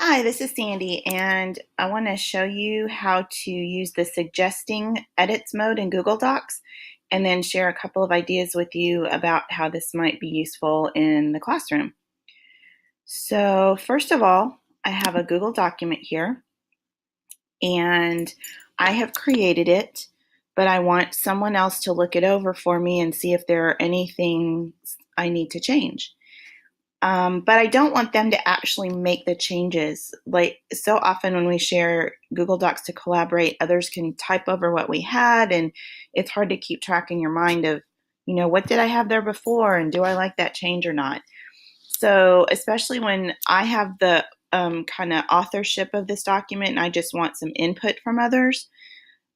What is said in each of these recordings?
Hi, this is Sandy, and I want to show you how to use the suggesting edits mode in Google Docs and then share a couple of ideas with you about how this might be useful in the classroom. So first of all, I have a Google document here, and I have created it, but I want someone else to look it over for me and see if there are anything I need to change. But I don't want them to actually make the changes. Like so often when we share Google Docs to collaborate, others can type over what we had, and it's hard to keep track in your mind of, what did I have there before, and do I like that change or not? So, especially when I have the kind of authorship of this document and I just want some input from others,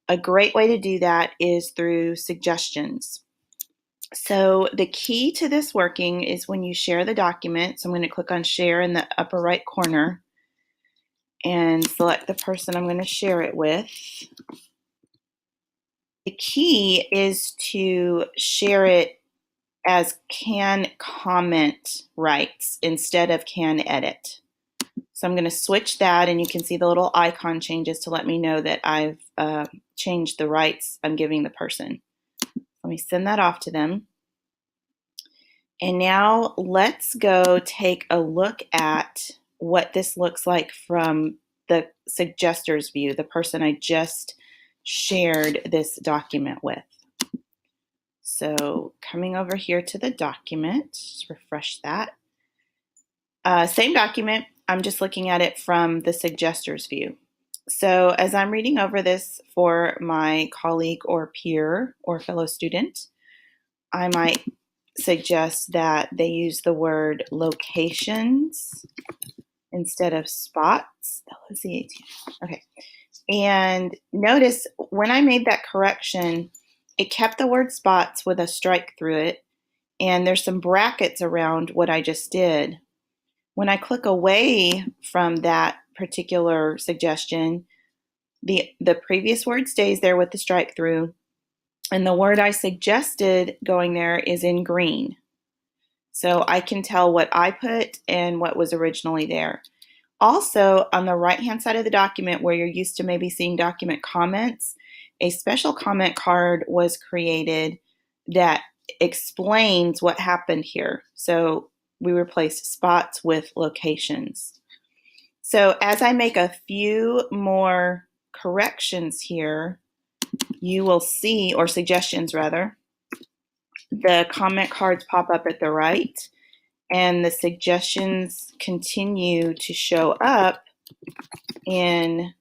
a great way to do that is through suggestions. So the key to this working is when you share the document. So I'm going to click on share in the upper right corner and select the person I'm going to share it with. The key is to share it as can comment rights instead of can edit. So I'm going to switch that, and you can see the little icon changes to let me know that I've changed the rights I'm giving the person. Let me send that off to them. And now let's go take a look at what this looks like from the suggester's view, the person I just shared this document with. So coming over here to the document, just refresh that. Same document, I'm just looking at it from the suggester's view. So as I'm reading over this for my colleague or peer or fellow student, I might suggest that they use the word locations instead of spots. Okay. And notice when I made that correction, it kept the word spots with a strike through it, and there's some brackets around what I just did. When I click away from that particular suggestion, the previous word stays there with the strike through, and the word I suggested going there is in green. So I can tell what I put and what was originally there. Also, on the right-hand side of the document where you're used to maybe seeing document comments, a special comment card was created that explains what happened here. So we replaced spots with locations. So as I make a few more corrections here, you will see, or suggestions rather, the comment cards pop up at the right, and the suggestions continue to show up in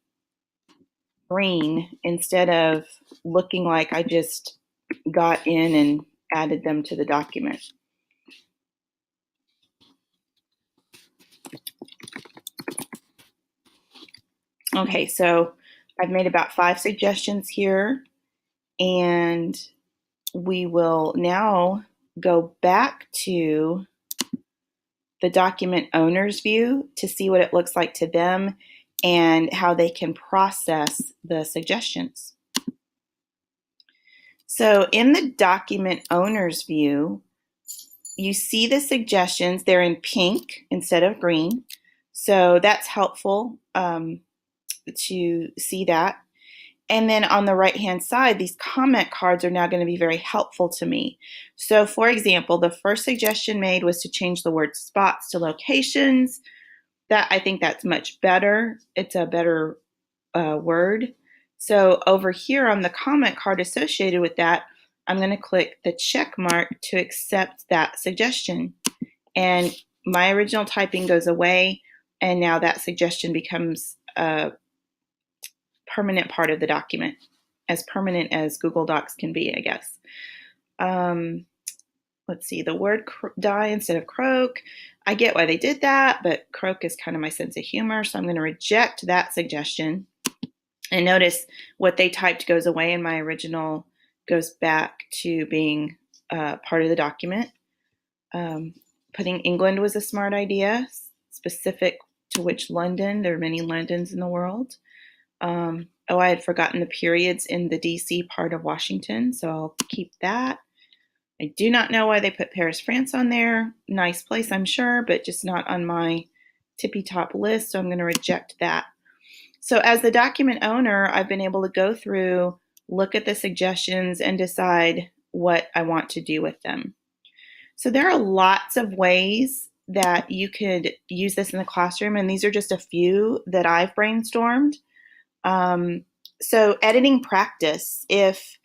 green instead of looking like I just got in and added them to the document. Okay, so I've made about 5 suggestions here, and we will now go back to the document owner's view to see what it looks like to them and how they can process the suggestions. So in the document owner's view, you see the suggestions. They're in pink instead of green. So that's helpful to see that. And then on the right-hand side, these comment cards are now going to be very helpful to me. So for example, the first suggestion made was to change the word spots to locations. I think that's much better. It's a better word. So over here on the comment card associated with that, I'm going to click the check mark to accept that suggestion. And my original typing goes away, and now that suggestion becomes a permanent part of the document, as permanent as Google Docs can be, I guess. Let's see, the word die instead of croak. I get why they did that, but croak is kind of my sense of humor, so I'm going to reject that suggestion. And notice what they typed goes away, and my original goes back to being part of the document. Putting England was a smart idea, specific to which London. There are many Londons in the world. I had forgotten the periods in the DC part of Washington, so I'll keep that. I do not know why they put Paris, France on there. Nice place, I'm sure, but just not on my tippy top list, so I'm going to reject that. So as the document owner, I've been able to go through, look at the suggestions, and decide what I want to do with them. So there are lots of ways that you could use this in the classroom, and these are just a few that I've brainstormed. So editing practice, if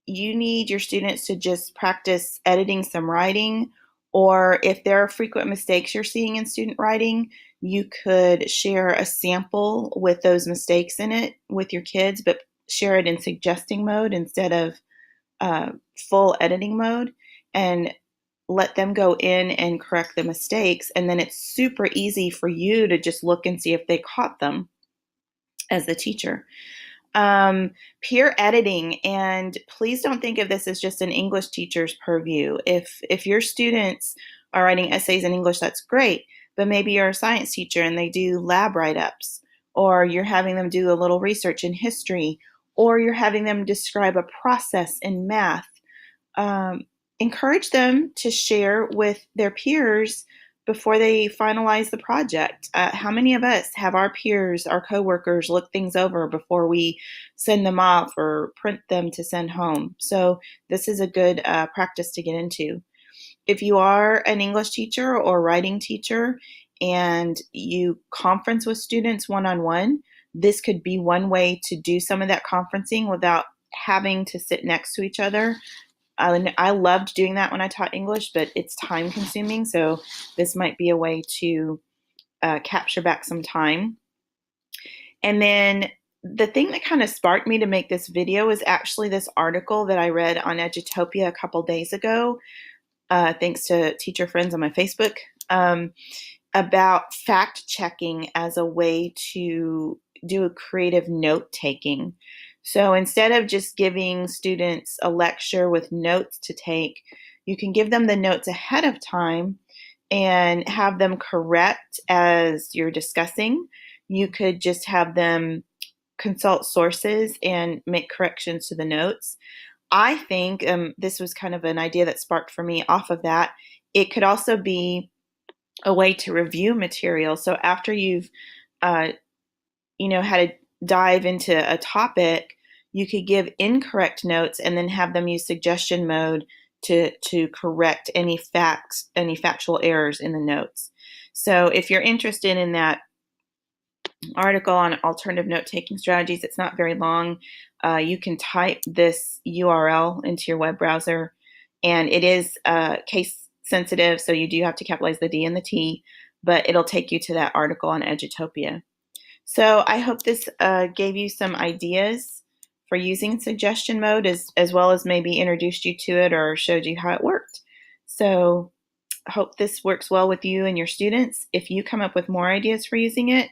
you need your students to just practice editing some writing, or if there are frequent mistakes you're seeing in student writing, you could share a sample with those mistakes in it with your kids, but share it in suggesting mode instead of full editing mode, and let them go in and correct the mistakes. And then it's super easy for you to just look and see if they caught them as the teacher. Peer editing, and please don't think of this as just an English teacher's purview. If your students are writing essays in English, that's great, but maybe you're a science teacher and they do lab write-ups, or you're having them do a little research in history, or you're having them describe a process in math. Encourage them to share with their peers before they finalize the project. How many of us have our peers, our coworkers, look things over before we send them off or print them to send home? So this is a good practice to get into. If you are an English teacher or writing teacher and you conference with students one-on-one, this could be one way to do some of that conferencing without having to sit next to each other. I loved doing that when I taught English, but it's time consuming, so this might be a way to capture back some time. And then the thing that kind of sparked me to make this video is actually this article that I read on Edutopia a couple days ago, thanks to teacher friends on my Facebook, about fact checking as a way to do a creative note taking. So instead of just giving students a lecture with notes to take, you can give them the notes ahead of time and have them correct as you're discussing. You could just have them consult sources and make corrections to the notes. I think this was kind of an idea that sparked for me off of that. It could also be a way to review material. So after you've had to dive into a topic, you could give incorrect notes and then have them use suggestion mode to correct any factual errors in the notes. So if you're interested in that article on alternative note-taking strategies, it's not very long. You can type this URL into your web browser, and it is case sensitive, so you do have to capitalize the D and the T, but it'll take you to that article on Edutopia. So I hope this gave you some ideas for using suggestion mode, as well as maybe introduced you to it or showed you how it worked. So I hope this works well with you and your students. If you come up with more ideas for using it,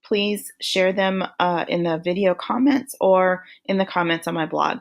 please share them in the video comments or in the comments on my blog.